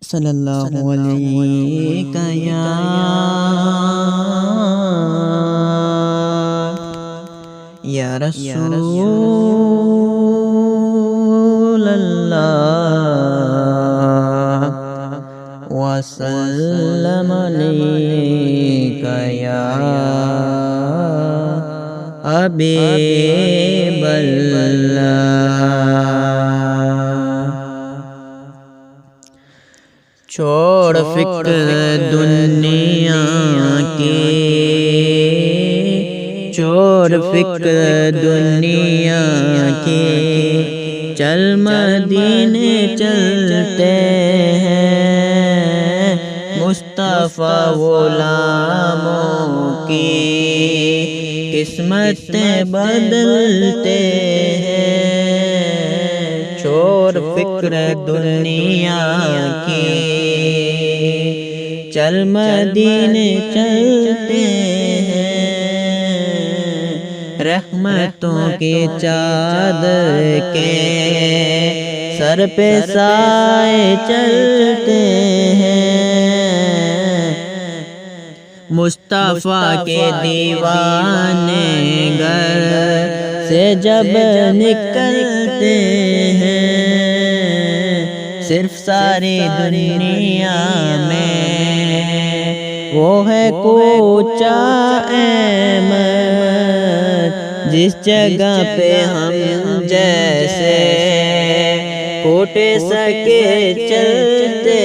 صلی اللہ علیہ یا رسول اللہ وسلم علیک یا حبیب اللہ۔ چھوڑ فکر دنیا کی، چھوڑ فکر دنیا کی، چل مدینے چلتے ہیں، مصطفیٰ غلاموں کی قسمتیں بدلتے ہیں۔ چھوڑ فکر دنیا کی، چل مدینے چلتے ہیں، رحمتوں کی چادر کے سر پہ سائے چلتے ہیں، مصطفیٰ کے دیوانے گھر سے جب نکلتے ہیں، صرف ساری دنیا میں وہ ہے کوچہ احمد، جس جگہ پہ ہم جیسے کوٹے سکے چلتے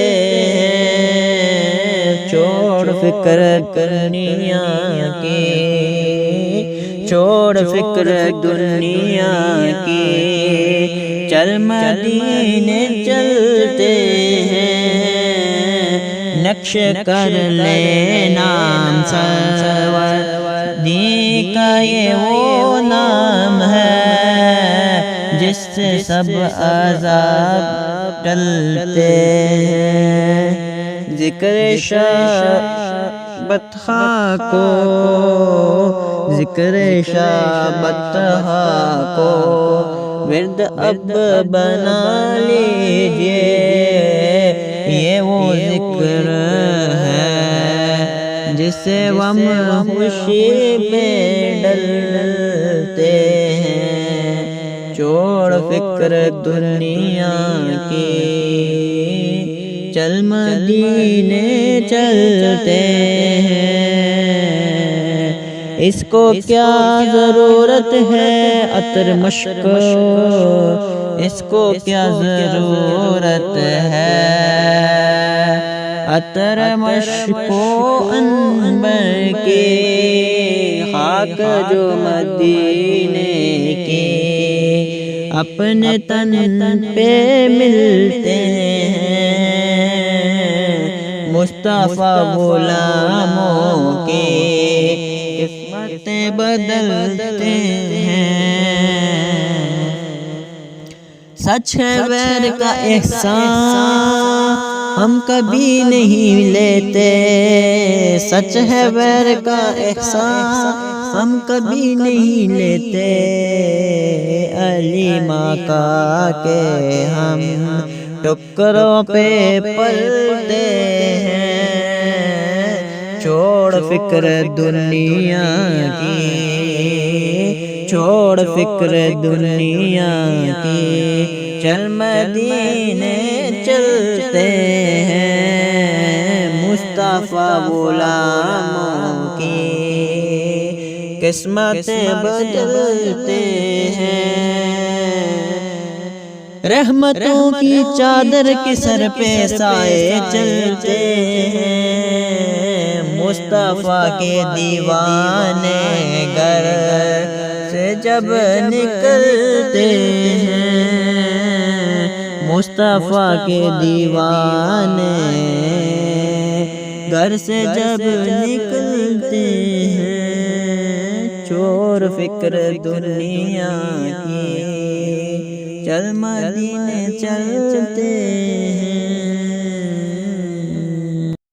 ہیں۔ چھوڑ فکر دنیا کی، چھوڑ فکر دنیا کی، چل مدینے چلتے ہیں، نقش کر لے نام سروردی کا یہ وہ نام ہے، جس سے سب عذاب ٹلتے ہیں۔ ذکر شاہ بطحاں کو، ذکر شاہ بطحاں کو ورد اب بنا لیجئے، یہ وہ ذکر ہے جسے غم خوشی میں ڈلتے ہیں۔ چھوڑ فکر دنیا کی، چل مدینے چلتے ہیں، اس کو کیا ضرورت ہے عطر مشک، اس کو کیا ضرورت ہے عطر مشک و عنبر کی، خاک جو مدینے کی اپنے تن پہ ملتے ہیں، مصطفیٰ غلاموں کی قسمتیں بدلتے ہیں۔ سچ ہے ویر کا احسان ہم کبھی نہیں لیتے، سچ ہے ویر کا احسان ہم کبھی نہیں لیتے، علی ماں کا کہ ہم ٹکروں پہ پلتے ہیں۔ چھوڑ فکر دنیا کی، چھوڑ فکر دنیا کی، چل مدینے چلتے ہیں، مصطفیٰ غلاموں کی قسمتیں بدلتے ہیں۔ رحمتوں کی چادر کے سر پہ سائے چلتے ہیں، مصطفیٰ کے دیوانے گھر سے جب نکلتے ہیں، مصطفیٰ کے دیوانے گھر سے جب نکلتے ہیں۔ چھوڑ فکر دنیا کی، چل مدینے چلتے ہیں۔